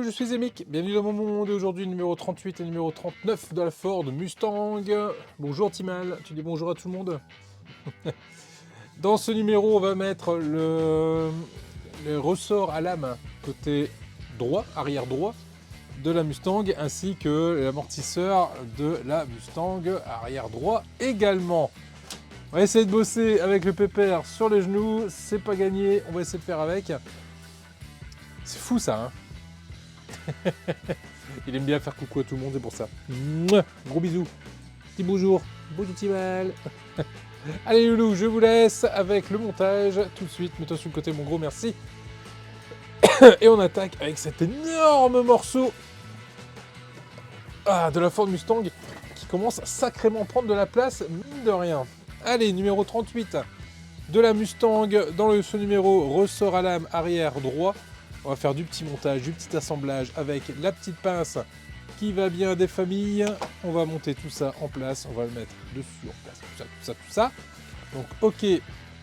je suis Zemic, bienvenue dans mon monde. Aujourd'hui numéro 38 et numéro 39 de la Ford Mustang. Bonjour Timal, tu dis bonjour à tout le monde. Dans ce numéro on va mettre le ressort à lame côté droit, arrière droit de la Mustang, ainsi que l'amortisseur de la Mustang arrière droit également. On va essayer de bosser avec le pépère sur les genoux, c'est pas gagné, on va essayer de faire avec. C'est fou ça, hein. Il aime bien faire coucou à tout le monde, c'est pour ça. Mouah, gros bisous. Petit bonjour. Bonjour Timal. Allez loulou, je vous laisse avec le montage. Tout de suite, mets-toi sur le côté, mon gros merci. Et on attaque avec cet énorme morceau de la Ford Mustang qui commence à sacrément prendre de la place, mine de rien. Allez, numéro 38 de la Mustang. Dans ce numéro, ressort à lame arrière droit. On va faire du petit montage, du petit assemblage avec la petite pince qui va bien des familles. On va monter tout ça en place, on va le mettre dessus en place, tout ça. Donc ok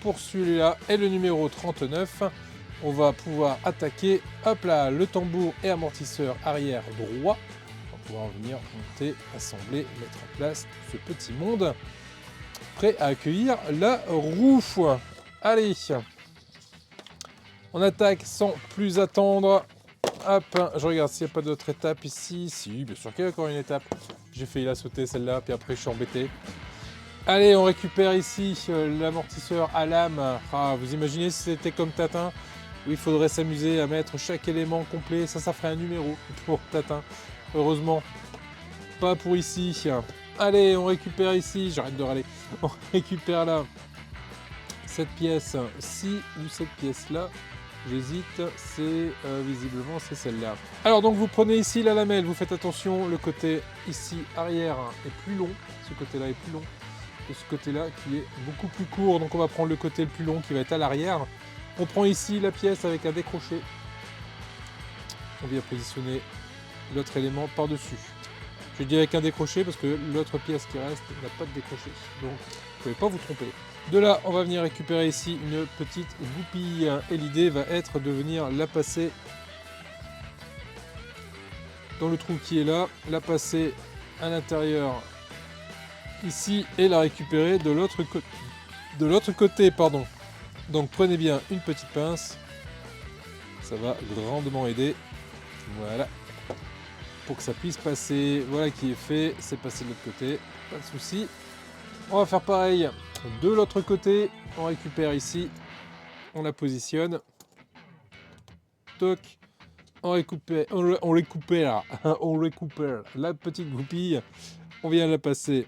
pour celui-là. Et le numéro 39, on va pouvoir attaquer, hop là, le tambour et amortisseur arrière droit. On va pouvoir venir monter, assembler, mettre en place ce petit monde. Prêt à accueillir la roue. Allez, on attaque sans plus attendre. Hop, je regarde s'il n'y a pas d'autre étape ici. Si, bien sûr qu'il y a encore une étape. J'ai failli la sauter celle-là, puis après je suis embêté. Allez, on récupère ici l'amortisseur à lame. Ah, vous imaginez si c'était comme Tatin, où il faudrait s'amuser à mettre chaque élément complet. Ça ferait un numéro pour Tatin. Heureusement, pas pour ici. Allez, on récupère ici. J'arrête de râler. On récupère là cette pièce-ci ou cette pièce-là. J'hésite, c'est visiblement c'est celle-là. Alors donc vous prenez ici la lamelle, vous faites attention, le côté ici arrière est plus long, ce côté-là est plus long que ce côté-là qui est beaucoup plus court, donc on va prendre le côté le plus long qui va être à l'arrière. On prend ici la pièce avec un décroché, on vient positionner l'autre élément par-dessus. Je dis avec un décroché parce que l'autre pièce qui reste n'a pas de décroché, donc vous ne pouvez pas vous tromper. De là, on va venir récupérer ici une petite goupille et l'idée va être de venir la passer dans le trou qui est là, la passer à l'intérieur ici et la récupérer de l'autre côté. Pardon. Donc prenez bien une petite pince, ça va grandement aider. Voilà, pour que ça puisse passer. Voilà qui est fait, c'est passé de l'autre côté, pas de souci. On va faire pareil de l'autre côté, on récupère ici, on la positionne, toc, on récupère la petite goupille, on vient la passer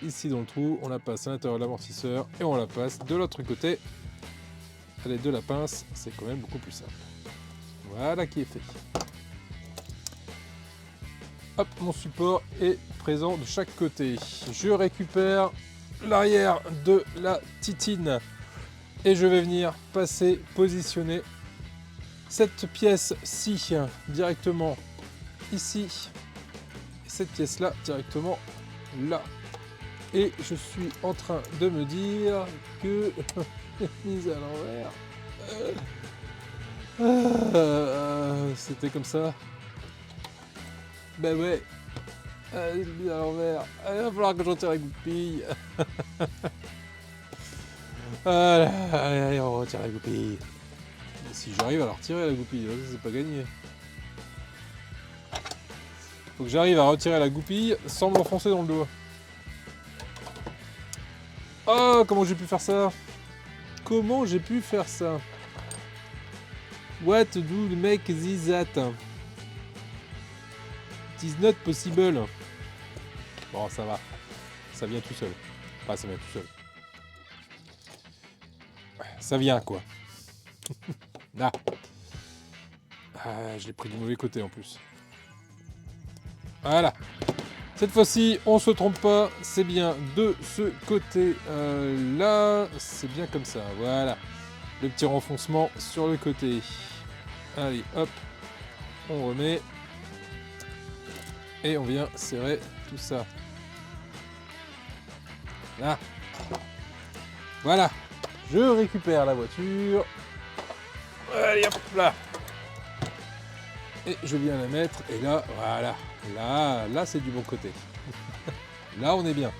ici dans le trou, on la passe à l'intérieur de l'amortisseur et on la passe de l'autre côté. Allez, de la pince, c'est quand même beaucoup plus simple. Voilà qui est fait. Hop, mon support est présent de chaque côté. Je récupère l'arrière de la titine et je vais venir passer, positionner cette pièce-ci directement ici et cette pièce-là directement là. Et je suis en train de me dire que mise à l'envers. C'était comme ça. Ben ouais. Mise à l'envers. Il va falloir que je retire la goupille. Allez, on retire la goupille. Et si j'arrive à la retirer la goupille, c'est pas gagné. Faut que j'arrive à retirer la goupille sans me l'enfoncer dans le doigt. Oh, comment j'ai pu faire ça? Comment j'ai pu faire ça? What do the make this that? It is not possible. Bon, ça va. Ça vient tout seul. Enfin, ça vient tout seul. Ça vient, quoi. Ah. Je l'ai pris du mauvais côté, en plus. Voilà. Cette fois-ci, on se trompe pas. C'est bien de ce côté-là. C'est bien comme ça. Voilà. Le petit renfoncement sur le côté. Allez, hop. On remet. Et on vient serrer tout ça. Là. Voilà. Je récupère la voiture. Allez, hop là. Et je viens la mettre, et là, voilà. Là c'est du bon côté. Là, on est bien.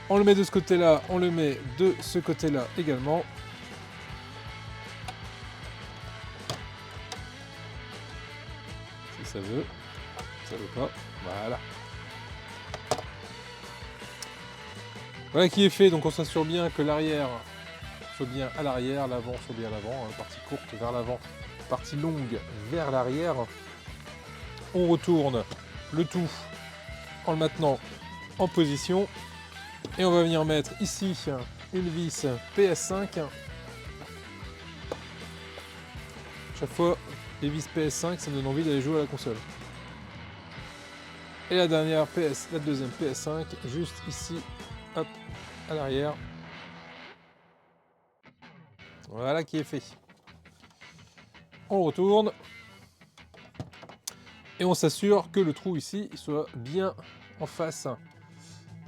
On le met de ce côté-là, on le met de ce côté-là également. Si ça veut. Ça veut pas. Voilà. Voilà qui est fait, donc on s'assure bien que l'arrière soit bien à l'arrière, l'avant soit bien à l'avant, partie courte vers l'avant, partie longue vers l'arrière. On retourne le tout en le maintenant en position et on va venir mettre ici une vis PS5. Chaque fois les vis PS5 ça me donne envie d'aller jouer à la console. Et la dernière la deuxième PS5 juste ici, hop, à l'arrière. Voilà qui est fait. On retourne et on s'assure que le trou ici soit bien en face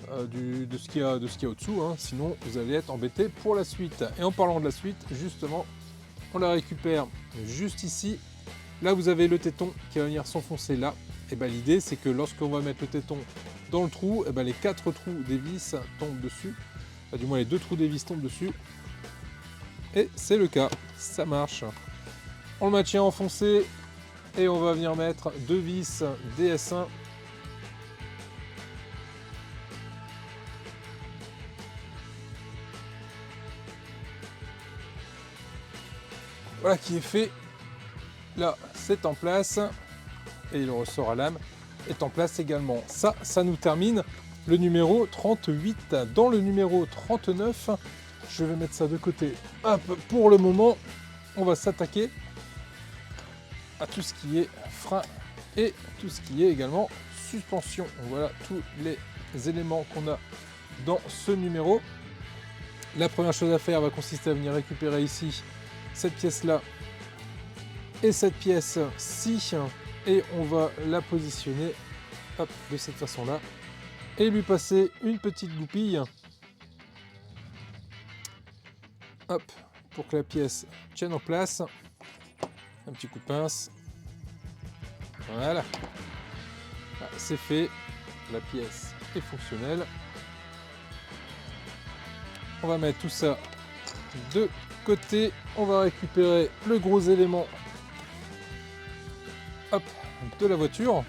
de ce qu'il y a au-dessous, hein. Sinon vous allez être embêté pour la suite. Et en parlant de la suite, justement, on la récupère juste ici. Là vous avez le téton qui va venir s'enfoncer là. Et ben l'idée c'est que lorsqu'on va mettre le téton dans le trou, et ben les 4 trous des vis tombent dessus. Enfin, du moins les 2 trous des vis tombent dessus. Et c'est le cas, ça marche. On le maintient enfoncé et on va venir mettre 2 vis DS1. Voilà qui est fait. Là, c'est en place. Et le ressort à lame est en place également. Ça nous termine le numéro 38. Dans le numéro 39, je vais mettre ça de côté. Hop, pour le moment, on va s'attaquer à tout ce qui est frein et tout ce qui est également suspension. Voilà tous les éléments qu'on a dans ce numéro. La première chose à faire va consister à venir récupérer ici cette pièce-là et cette pièce-ci. Et on va la positionner hop, de cette façon-là et lui passer une petite goupille hop, pour que la pièce tienne en place. Un petit coup de pince. Voilà. Ah, c'est fait. La pièce est fonctionnelle. On va mettre tout ça de côté. On va récupérer le gros élément hop, de la voiture.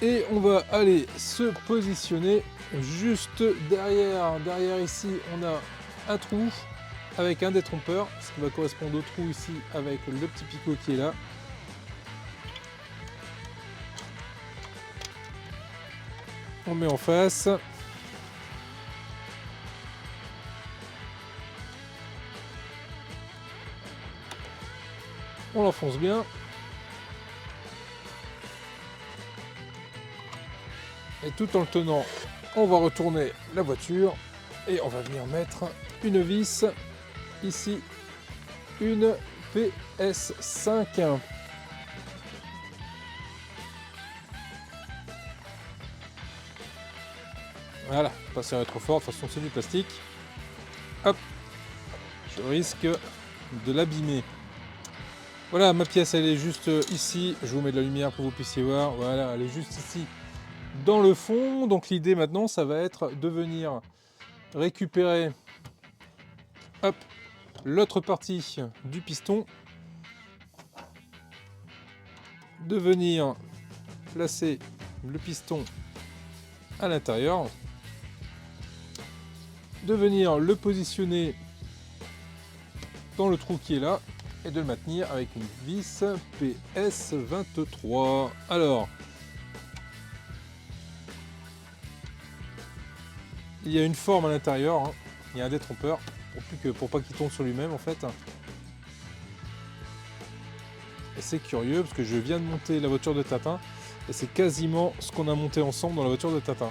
Et on va aller se positionner juste derrière. Derrière ici, on a un trou avec un détrompeur, ce qui va correspondre au trou ici avec le petit picot qui est là. On met en face. On l'enfonce bien. Et tout en le tenant, on va retourner la voiture et on va venir mettre une vis ici, une PS5. Voilà, pas serrer trop fort, de toute façon c'est du plastique. Hop, je risque de l'abîmer. Voilà, ma pièce elle est juste ici, je vous mets de la lumière pour que vous puissiez voir. Voilà, elle est juste ici dans le fond. Donc l'idée maintenant ça va être de venir récupérer hop, l'autre partie du piston, de venir placer le piston à l'intérieur, de venir le positionner dans le trou qui est là et de le maintenir avec une vis PS23. Alors, il y a une forme à l'intérieur, hein. Il y a un détrompeur pour pas qu'il tombe sur lui-même en fait. Et c'est curieux parce que je viens de monter la voiture de Tintin et c'est quasiment ce qu'on a monté ensemble dans la voiture de Tintin.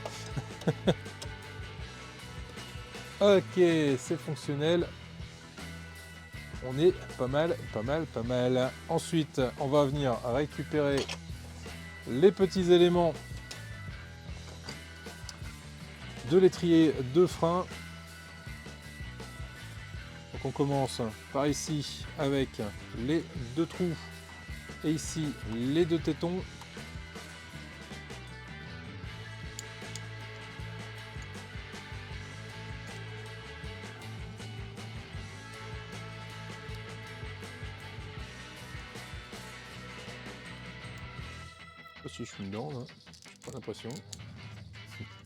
Ok, c'est fonctionnel. On est pas mal. Ensuite, on va venir récupérer les petits éléments de l'étrier de frein. Donc on commence par ici avec les 2 trous et ici les 2 tétons. Je sais pas si je suis dedans, là. J'ai pas l'impression.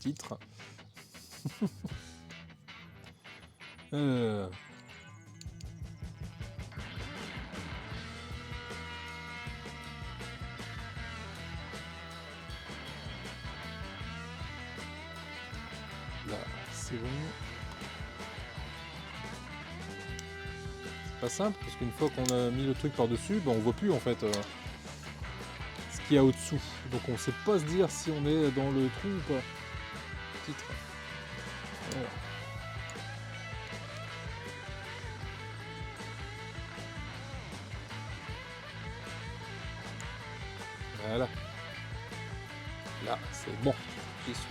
Titre. Là, c'est bon. C'est pas simple parce qu'une fois qu'on a mis le truc par-dessus, ben on voit plus en fait ce qu'il y a au-dessous. Donc on sait pas se dire si on est dans le trou ou pas. Titre. Voilà. Voilà. Là, c'est bon. J'y suis.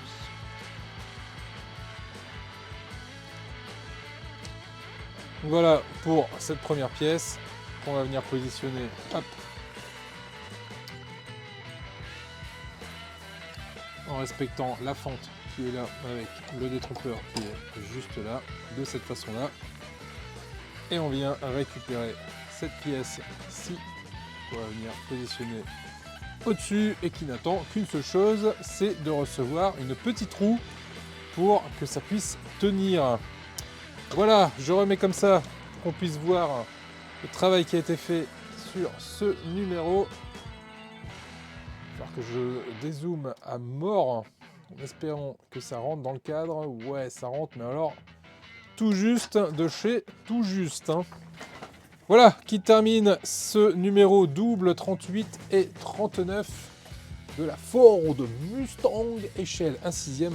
Voilà pour cette première pièce qu'on va venir positionner. Hop. En respectant la fente qui est là avec le détrompeur qui est juste là, de cette façon-là. Et on vient récupérer cette pièce-ci qu'on va venir positionner au-dessus et qui n'attend qu'une seule chose, c'est de recevoir une petite roue pour que ça puisse tenir. Voilà, je remets comme ça pour qu'on puisse voir le travail qui a été fait sur ce numéro. Il va falloir que je dézoome à mort en espérant que ça rentre dans le cadre. Ouais, ça rentre, mais alors tout juste de chez tout juste. Hein. Voilà qui termine ce numéro double 38 et 39 de la Ford Mustang échelle 1/6.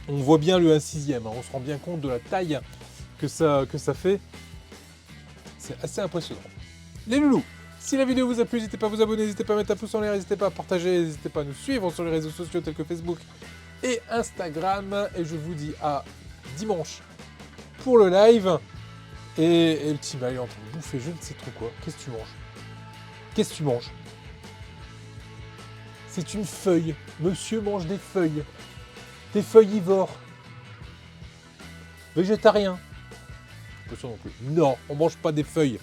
On voit bien le 1/6, hein. On se rend bien compte de la taille que ça fait. C'est assez impressionnant. Les loulous, si la vidéo vous a plu, n'hésitez pas à vous abonner, n'hésitez pas à mettre un pouce en l'air, n'hésitez pas à partager, n'hésitez pas à nous suivre sur les réseaux sociaux tels que Facebook et Instagram. Et je vous dis à dimanche pour le live. Et le petit mal est en train de bouffer je ne sais trop quoi. Qu'est-ce que tu manges? Qu'est-ce que tu manges? C'est une feuille. Monsieur mange des feuilles. Des feuillivores. Végétarien. Pas sûr non plus. Non, on mange pas des feuilles.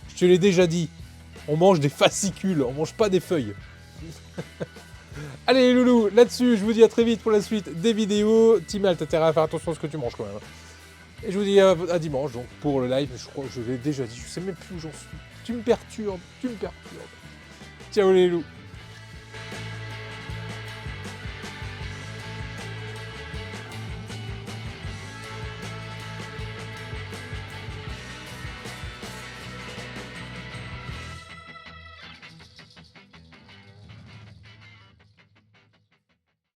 Je te l'ai déjà dit. On mange des fascicules, on mange pas des feuilles. Allez les loulous, là-dessus, je vous dis à très vite pour la suite des vidéos. Timal, t'as intérêt à faire attention à ce que tu manges quand même. Et je vous dis à dimanche donc pour le live, je crois que je l'ai déjà dit, je sais même plus où j'en suis. Tu me perturbes, tu me perturbes. Ciao les loups.